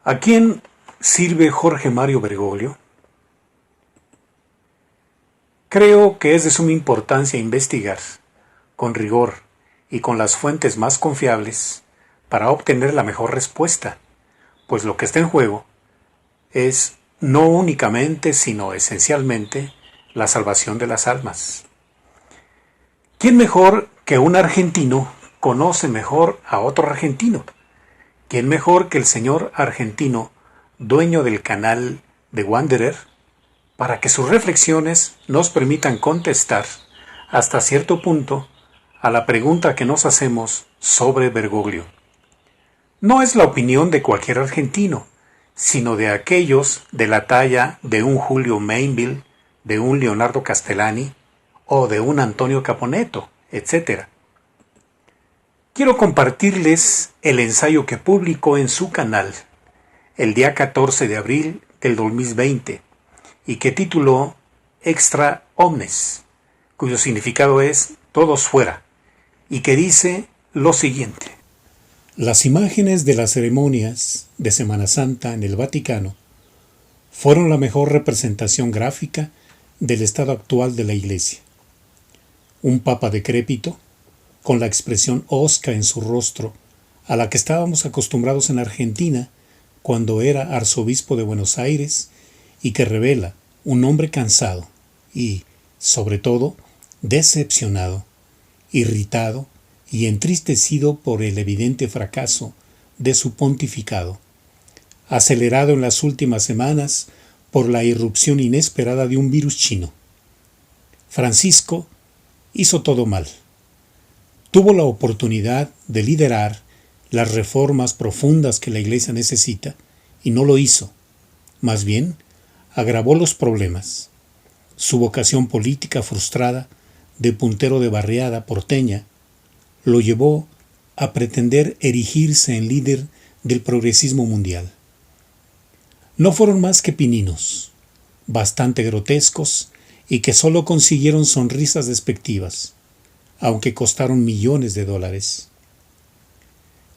¿A quién sirve Jorge Mario Bergoglio? Creo que es de suma importancia investigar, con rigor y con las fuentes más confiables, para obtener la mejor respuesta, pues lo que está en juego es no únicamente, sino esencialmente, la salvación de las almas. ¿Quién mejor que un argentino conoce mejor a otro argentino? ¿Quién mejor que el señor argentino, dueño del canal de Wanderer, para que sus reflexiones nos permitan contestar, hasta cierto punto, a la pregunta que nos hacemos sobre Bergoglio? No es la opinión de cualquier argentino, sino de aquellos de la talla de un Julio Mainville, de un Leonardo Castellani o de un Antonio Caponetto, etc. Quiero compartirles el ensayo que publicó en su canal el día 14 de abril del 2020 y que tituló Extra Omnes, cuyo significado es todos fuera, y que dice lo siguiente. Las imágenes de las ceremonias de Semana Santa en el Vaticano fueron la mejor representación gráfica del estado actual de la Iglesia. Un papa decrépito, con la expresión hosca en su rostro, a la que estábamos acostumbrados en Argentina cuando era arzobispo de Buenos Aires, y que revela un hombre cansado y, sobre todo, decepcionado, irritado y entristecido por el evidente fracaso de su pontificado, acelerado en las últimas semanas por la irrupción inesperada de un virus chino. Francisco hizo todo mal. Tuvo la oportunidad de liderar las reformas profundas que la Iglesia necesita y no lo hizo. Más bien, agravó los problemas. Su vocación política frustrada, de puntero de barriada porteña, lo llevó a pretender erigirse en líder del progresismo mundial. No fueron más que pininos, bastante grotescos y que solo consiguieron sonrisas despectivas, aunque costaron millones de dólares.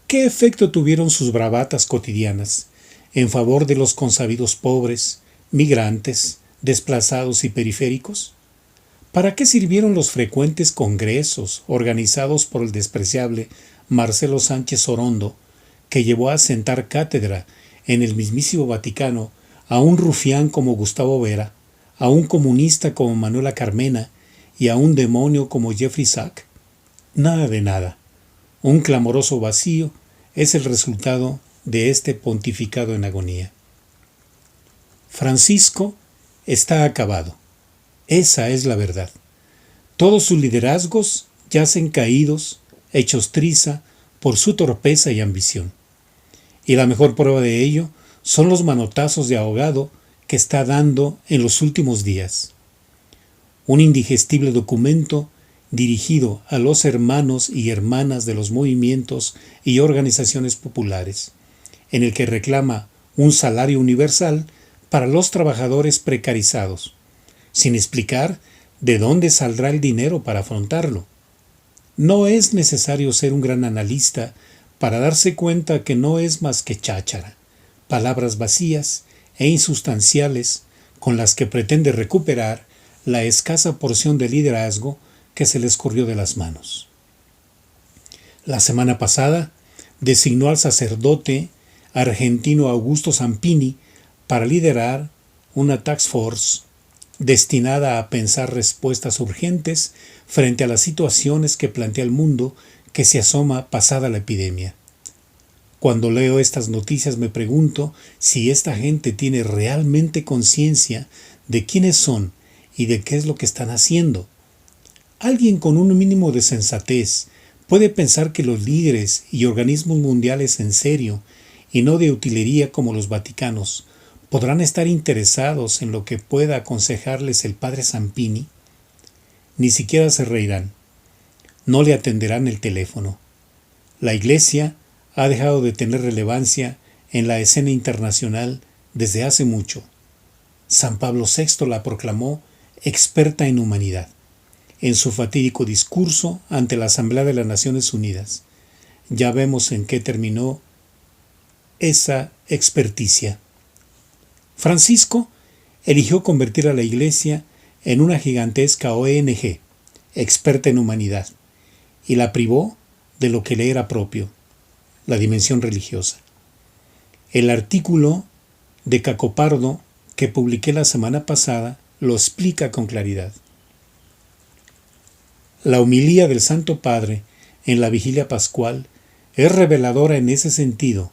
¿Qué efecto tuvieron sus bravatas cotidianas en favor de los consabidos pobres, migrantes, desplazados y periféricos? ¿Para qué sirvieron los frecuentes congresos organizados por el despreciable Marcelo Sánchez Orondo, que llevó a sentar cátedra en el mismísimo Vaticano a un rufián como Gustavo Vera, a un comunista como Manuela Carmena y a un demonio como Jeffrey Sachs? Nada de nada. Un clamoroso vacío es el resultado de este pontificado en agonía. Francisco está acabado. Esa es la verdad. Todos sus liderazgos yacen caídos, hechos triza por su torpeza y ambición. Y la mejor prueba de ello son los manotazos de ahogado que está dando en los últimos días. Un indigestible documento dirigido a los hermanos y hermanas de los movimientos y organizaciones populares, en el que reclama un salario universal para los trabajadores precarizados, sin explicar de dónde saldrá el dinero para afrontarlo. No es necesario ser un gran analista para darse cuenta que no es más que cháchara, palabras vacías e insustanciales con las que pretende recuperar la escasa porción de liderazgo que se le escurrió de las manos. La semana pasada designó al sacerdote argentino Augusto Zampini para liderar una task force destinada a pensar respuestas urgentes frente a las situaciones que plantea el mundo que se asoma pasada la epidemia. Cuando leo estas noticias me pregunto si esta gente tiene realmente conciencia de quiénes son y de qué es lo que están haciendo. Alguien con un mínimo de sensatez puede pensar que los líderes y organismos mundiales en serio, y no de utilería como los vaticanos, podrán estar interesados en lo que pueda aconsejarles el padre Zampini. Ni siquiera se reirán. No le atenderán el teléfono. La Iglesia ha dejado de tener relevancia en la escena internacional desde hace mucho. San Pablo VI la proclamó experta en humanidad en su fatídico discurso ante la Asamblea de las Naciones Unidas. Ya vemos en qué terminó esa experticia. Francisco eligió convertir a la Iglesia en una gigantesca ONG, experta en humanidad, y la privó de lo que le era propio, la dimensión religiosa. El artículo de Cacopardo que publiqué la semana pasada lo explica con claridad. La homilía del Santo Padre en la Vigilia Pascual es reveladora en ese sentido.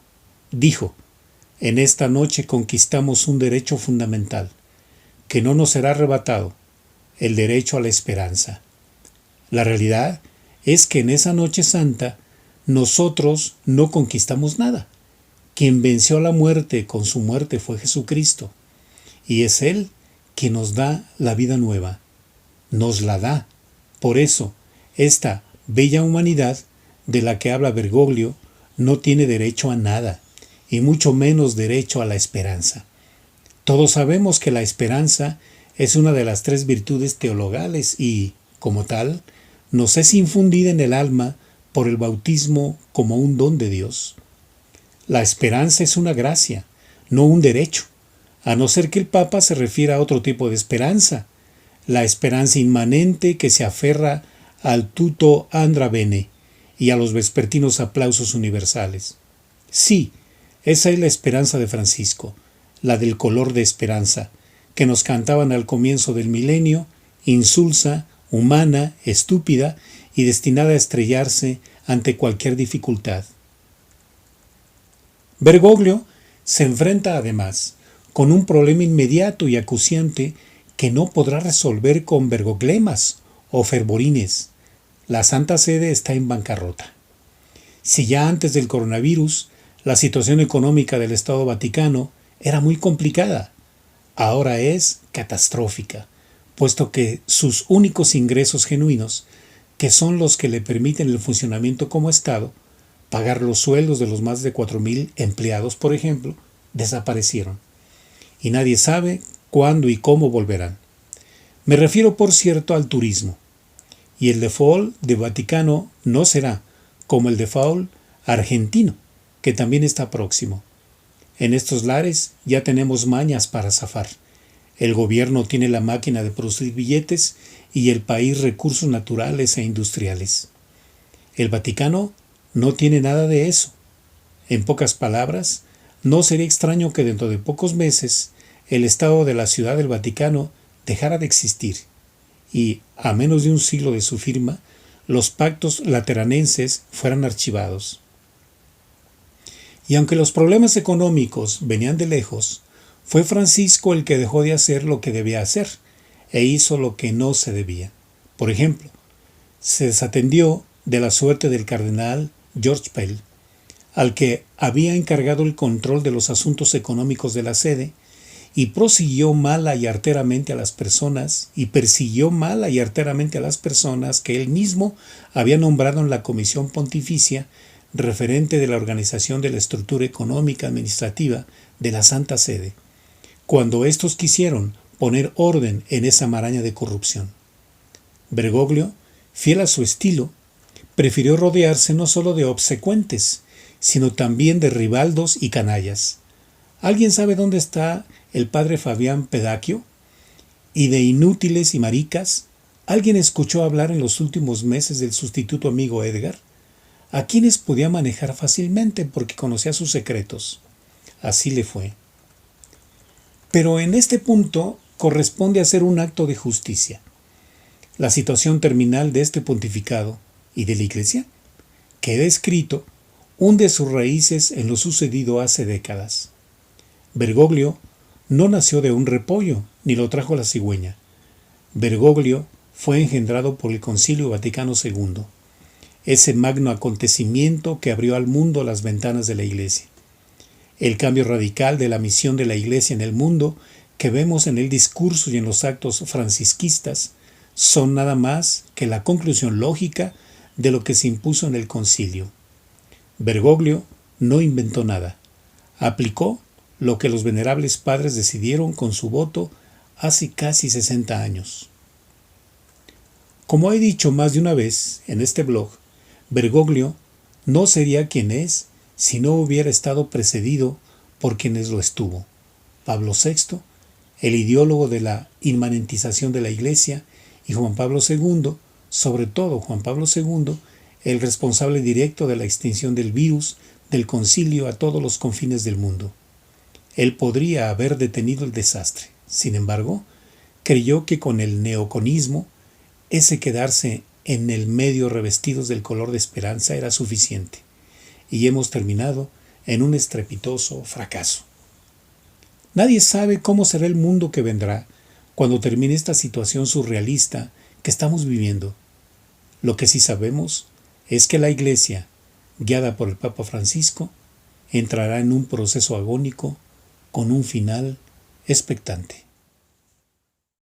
Dijo: en esta noche conquistamos un derecho fundamental, que no nos será arrebatado, el derecho a la esperanza. La realidad es que en esa noche santa nosotros no conquistamos nada. Quien venció a la muerte con su muerte fue Jesucristo, y es Él quien nos da la vida nueva. Nos la da. Por eso, esta bella humanidad de la que habla Bergoglio no tiene derecho a nada, y mucho menos derecho a la esperanza. Todos sabemos que la esperanza es una de las 3 virtudes teologales y, como tal, nos es infundida en el alma por el bautismo como un don de Dios. La esperanza es una gracia, no un derecho, a no ser que el Papa se refiera a otro tipo de esperanza, la esperanza inmanente que se aferra al tuto andra bene y a los vespertinos aplausos universales. Sí, esa es la esperanza de Francisco, la del color de esperanza, que nos cantaban al comienzo del milenio, insulsa, humana, estúpida y destinada a estrellarse ante cualquier dificultad. Bergoglio se enfrenta además con un problema inmediato y acuciante que no podrá resolver con bergoglemas o fervorines. La Santa Sede está en bancarrota. Si ya antes del coronavirus la situación económica del Estado Vaticano era muy complicada, ahora es catastrófica, puesto que sus únicos ingresos genuinos, que son los que le permiten el funcionamiento como Estado, pagar los sueldos de los más de 4,000 empleados, por ejemplo, desaparecieron. Y nadie sabe cuándo y cómo volverán. Me refiero, por cierto, al turismo. Y el default de Vaticano no será como el default argentino, que también está próximo. En estos lares ya tenemos mañas para zafar. El gobierno tiene la máquina de producir billetes y el país recursos naturales e industriales. El Vaticano no tiene nada de eso. En pocas palabras, no sería extraño que dentro de pocos meses el Estado de la Ciudad del Vaticano dejara de existir y, a menos de un siglo de su firma, los pactos lateranenses fueran archivados. Y aunque los problemas económicos venían de lejos, fue Francisco el que dejó de hacer lo que debía hacer e hizo lo que no se debía. Por ejemplo, se desatendió de la suerte del cardenal George Pell, al que había encargado el control de los asuntos económicos de la sede, y prosiguió mala y arteramente a las personas, y persiguió mala y arteramente a las personas que él mismo había nombrado en la Comisión Pontificia referente de la organización de la estructura económica administrativa de la Santa Sede, cuando éstos quisieron poner orden en esa maraña de corrupción. Bergoglio, fiel a su estilo, prefirió rodearse no solo de obsecuentes, sino también de ribaldos y canallas. ¿Alguien sabe dónde está el padre Fabián Pedacchio? Y de inútiles y maricas, ¿alguien escuchó hablar en los últimos meses del sustituto amigo Edgar? A quienes podía manejar fácilmente porque conocía sus secretos. Así le fue. Pero en este punto corresponde hacer un acto de justicia. La situación terminal de este pontificado y de la Iglesia queda escrito, hunde sus raíces en lo sucedido hace décadas. Bergoglio no nació de un repollo, ni lo trajo la cigüeña. Bergoglio fue engendrado por el Concilio Vaticano II, ese magno acontecimiento que abrió al mundo las ventanas de la Iglesia. El cambio radical de la misión de la Iglesia en el mundo que vemos en el discurso y en los actos francisquistas son nada más que la conclusión lógica de lo que se impuso en el concilio. Bergoglio no inventó nada, aplicó lo que los venerables padres decidieron con su voto hace casi 60 años. Como he dicho más de una vez en este blog, Bergoglio no sería quien es si no hubiera estado precedido por quienes lo estuvo: Pablo VI, el ideólogo de la inmanentización de la Iglesia, y Juan Pablo II, sobre todo Juan Pablo II, el responsable directo de la extinción del virus, del concilio a todos los confines del mundo. Él podría haber detenido el desastre. Sin embargo, creyó que con el neoconismo, ese quedarse en el medio revestidos del color de esperanza era suficiente, y hemos terminado en un estrepitoso fracaso. Nadie sabe cómo será el mundo que vendrá cuando termine esta situación surrealista que estamos viviendo. Lo que sí sabemos es que la Iglesia, guiada por el Papa Francisco, entrará en un proceso agónico con un final expectante.